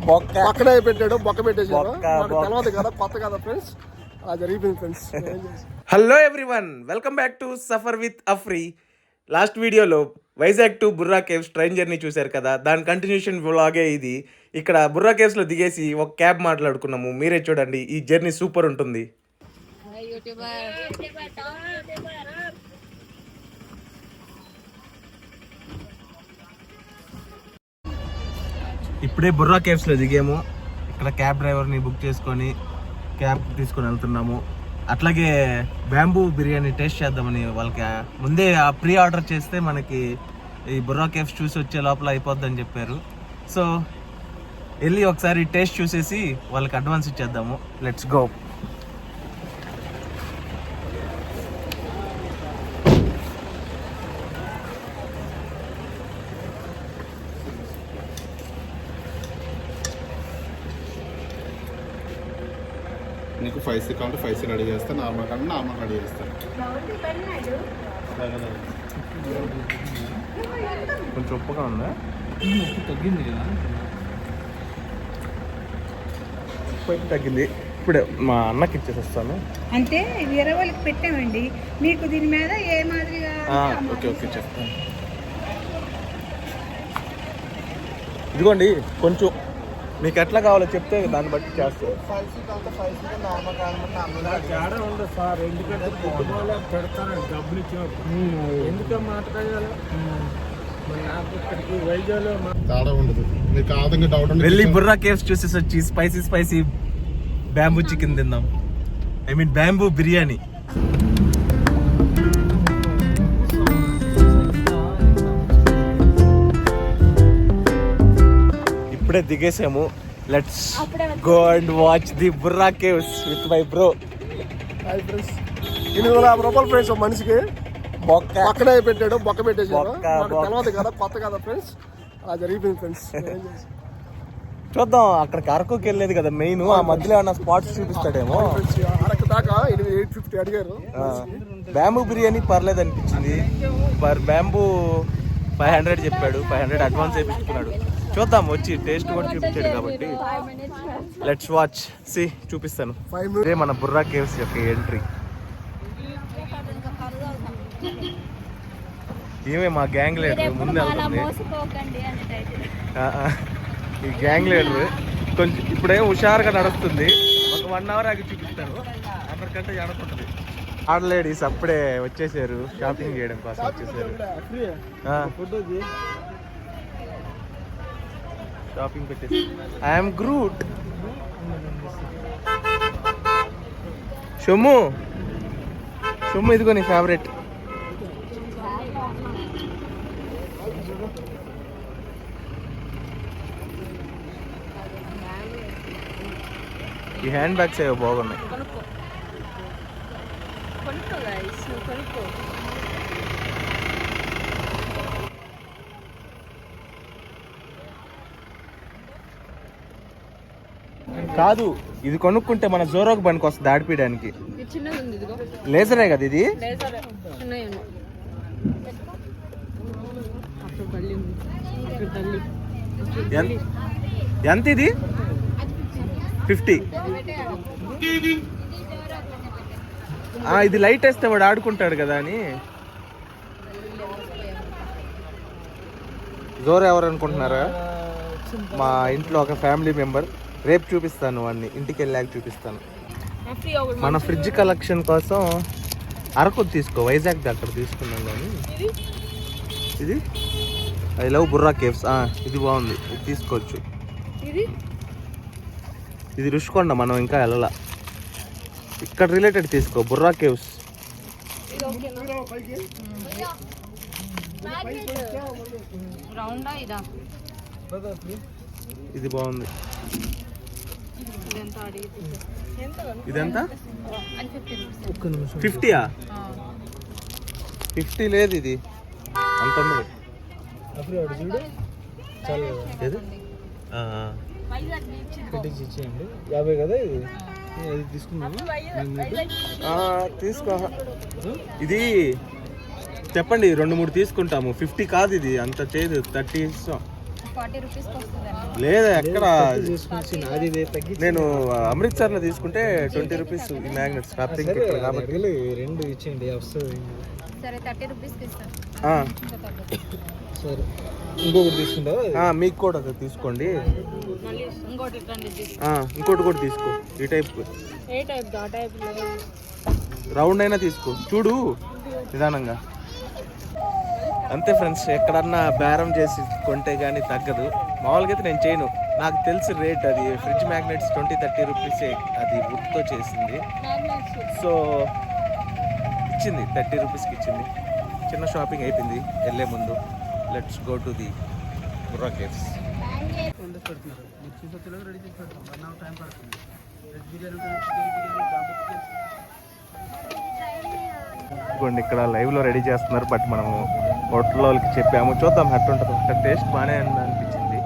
పక్కనే పెట్టాడు, బొక్క పెట్టేసాడు. తెలియదు కదా, కొత్త కదా ఫ్రెండ్స్, అలా జరిగిపోయింది friends. Hello everyone, welcome back to Safar with Afri. Last వీడియోలో Vizag to Borra caves train journey చూశారు కదా, దాని కంటిన్యూషన్ వ్లాగే ఇది. ఇక్కడ బుర్రా కేవ్స్లో దిగేసి ఒక క్యాబ్ మాట్లాడుకున్నాము. మీరే చూడండి, ఈ జర్నీ సూపర్ ఉంటుంది. ఇప్పుడే బుర్రా కేవ్స్లో దిగాము. ఇక్కడ క్యాబ్ డ్రైవర్ని బుక్ చేసుకొని క్యాబ్ తీసుకొని వెళ్తున్నాము. అట్లాగే బ్యాంబూ బిర్యానీ టేస్ట్ చేద్దామని వాళ్ళకి ముందే ప్రీ ఆర్డర్ చేస్తే మనకి ఈ బుర్రా కేవ్స్ చూసి వచ్చే లోపల అయిపోద్దని చెప్పారు. సో వెళ్ళి ఒకసారి టేస్ట్ చూసేసి వాళ్ళకి అడ్వాన్స్ ఇచ్చేద్దాము. Let's go. నీకు 5C కావాలంటే 5C రెడీ చేస్తాను, నార్మల్ కావాలంటే నార్మల్ రెడీ చేస్తాను. కొంచెం ఉప్పుగా ఉందా? తగ్గింది కదా, ఉప్పు తగ్గింది. ఇప్పుడే మా అన్నకి ఇచ్చేసి వస్తాను. అంటే వేరే వాళ్ళకి పెట్టామండి, మీకు దీని మీద ఏ మాదిరిగా. ఓకే ఓకే చెప్తాను. ఇదిగోండి, కొంచెం మీకు ఎట్లా కావాలో చెప్తే దాన్ని బట్టి చేస్తారు. 5C కావాలంటే 5C, నార్మల్ కావాలంటే నార్మల్ తేడా ఉండదు సార్. ఎందుకంటే కుటుంబంలో పెడతారు డబ్బులు ఇచ్చినప్పుడు, ఎందుకు మాట్లాడాలి. నాకు ఇక్కడికి వైజాగ్లో తేడా ఉండదు. నీకు ఆదంగా డౌట్ ఉంది, వెళ్ళి బుర్రా కేవ్స్ చూసేసి వచ్చి స్పైసీ బ్యాంబూ చికెన్ తిందాం. I mean bamboo biryani. ఇప్పుడే దిగేసాము. Let's go and watch the Borra caves with my bro. 850 రూపాయలు ఫ్రెండ్స్ మనిషికి. పక్కనే పెట్టాడు, బొక్క పెట్టేసాడు. తెలియదు కదా, కొత్త కదా ఫ్రెండ్స్, అలా జరిగిపోయింది ఫ్రెండ్స్. చూద్దాం, అక్కడికి అరకుకి వెళ్ళేది కదా మెయిన్. ఆ మధ్యలో ఏమన్నా స్పాట్స్ చూపిస్తాడేమో. అరకు దాకా 850 అడిగారు. బ్యాంబూ బిర్యానీ పర్లేదు అనిపించింది. పర్ బ్యాంబూ 500 చెప్పాడు. 500 అడ్వాన్స్ వేయించుకున్నాడు. చూద్దాం, వచ్చి టేస్ట్ కూడా చూపించాడు కాబట్టి. Let's watch. సి చూపిస్తాను. ఇదే మన బుర్రా కేవ్స్ యొక్క ఎంట్రీ. ఏమే మా గ్యాంగ్ లీడర్ ముందు వెళ్తుంది. ఈ గ్యాంగ్ లీడర్ కొంచెం ఇప్పుడేం హుషారుగా నడుస్తుంది. ఒక 1 అవర్ ఆగి చూపిస్తాను, అందరికంటే ఎడకుంటుంది. ఆడ లేడీస్ అప్పుడే వచ్చేసారు, షాపింగ్ చేయడం కోసం వచ్చేసారు. షాపింగ్ పెట్టేసి ఐఎమ్ గ్రూట్. షొమ్ము ఇదిగో నీ ఫేవరెట్. ఈ హ్యాండ్ బ్యాగ్స్ ఏవో బాగున్నాయి. కాదు, ఇది కొనుక్కుంటే మన జోరోకి బండికి వస్తుంది ఆడిపీయడానికి. లేజరే కదా ఇది. ఎంత ఇది? 50. ఇది లైట్ వేస్తే వాడు ఆడుకుంటాడు కదా అని. జోరో ఎవరు అనుకుంటున్నారా? మా ఇంట్లో ఒక ఫ్యామిలీ మెంబర్. రేపు చూపిస్తాను వాడిని, ఇంటికి వెళ్ళాక చూపిస్తాను. మన ఫ్రిడ్జ్ కలెక్షన్ కోసం అరకు తీసుకో, వైజాగ్ దగ్గర తీసుకున్నాం. కానీ ఇది ఐ లవ్ బుర్రా కేవ్స్. ఇది బాగుంది, ఇది తీసుకోవచ్చు. ఇది రుషికొండ, మనం ఇంకా వెళ్ళాల. ఇక్కడ రిలేటెడ్ తీసుకో, బుర్రా కేవ్స్. ఇది బాగుంది. ఇదెంత? 50యా? 50 లేదు, ఇది అంత ఉంది. ఇచ్చేయండి. 50 కదా ఇది. తీసుకున్నాము, తీసుకో. ఇది చెప్పండి, 2-3 తీసుకుంటాము. 50 కాదు ఇది, అంత చేయదు. 30 ఇస్తాం. 40 రూపీస్కి వస్తుందండి. లేదా ఎక్కడ నాది తగ్గించి నేను అమృత్సర్లో తీసుకుంటే 20 రూపీస్ ఈ మ్యాగ్నెట్స్ కాకపోతే ఇక్కడ కాబట్టి రెండు ఇచ్చేయండి వస్తుంది. సరే 30 రూపీస్కి ఇస్తాను. ఇంకా తగ్గదు. సరే ఇంకొకటి తీసుకుంటావా? మీకు కూడా అది తీసుకోండి. మళ్ళీ ఇంకోటి రండి ఇంకోటి కూడా తీసుకో. ఈ టైప్ ఏ టైప్ ఆ టైప్లో రౌండ్ అయినా తీసుకో, చూడు నిదానంగా. అంతే ఫ్రెండ్స్, ఎక్కడన్నా బేరం చేసి కొంటే కానీ తగ్గదు. మామూలుగా అయితే నేను చేయను, నాకు తెలిసి రేట్ అది ఫ్రిడ్జ్ మ్యాగ్నెట్స్ 20-30 రూపీసే, అది వుడ్తో చేసింది. సో ఇచ్చింది 30 రూపీస్కి ఇచ్చింది. చిన్న షాపింగ్ అయిపోయింది వెళ్ళే ముందు. Let's go to the Borra caves. ఇదిగోండి ఇక్కడ లైవ్లో రెడీ చేస్తున్నారు. బట్ మనము హోటల్ వాళ్ళకి చెప్పాము, చూద్దాం ఎట్లా ఉంటుందో. అక్కడ టేస్ట్ బాగానే అనిపించింది.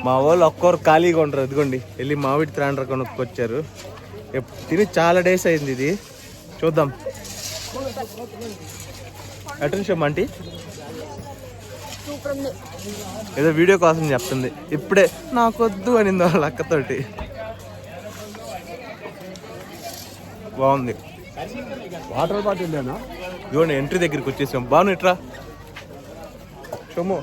మా వాళ్ళు ఒక్కరు ఖాళీగా ఉంటారు. ఇదిగోండి వెళ్ళి మామిడి త్రాండ్ర కొనుక్కొచ్చారు. తిని చాలా డేస్ అయింది ఇది. చూద్దాం అటెన్షన్ ఆంటీ ఏదో వీడియో కోసం చెప్తుంది. ఇప్పుడే నాకొద్దు అనింది వాళ్ళ అక్కతోటి. బాగుంది. వాటర్ బాటిల్ లేనా? ఇదిగోండి ఎంట్రీ దగ్గరికి వచ్చేసాం. బాను ఇట్రా చొమ్ము.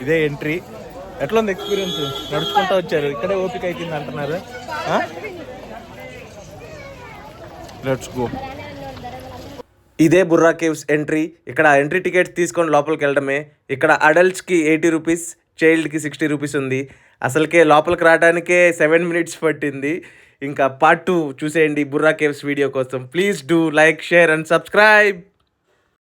ఇదే ఎంట్రీ. ఎట్లా ఉంది ఎక్స్పీరియన్స్? నడుచుకుంటూ వచ్చారు, ఇక్కడే ఓపిక అయిపోయింది అంటున్నారు. Let's go. ఇదే బుర్రా కేవ్స్ ఎంట్రీ. ఇక్కడ ఎంట్రీ టికెట్స్ తీసుకొని లోపలికి వెళ్ళడమే. ఇక్కడ అడల్ట్స్కి 80 రూపీస్, చైల్డ్కి 60 రూపీస్ ఉంది. అసలుకే లోపలికి రావడానికే 7 minutes పట్టింది. ఇంకా పార్ట్ 2 చూసేయండి బుర్రా కేవ్స్ వీడియో కోసం. Please do like, share and subscribe.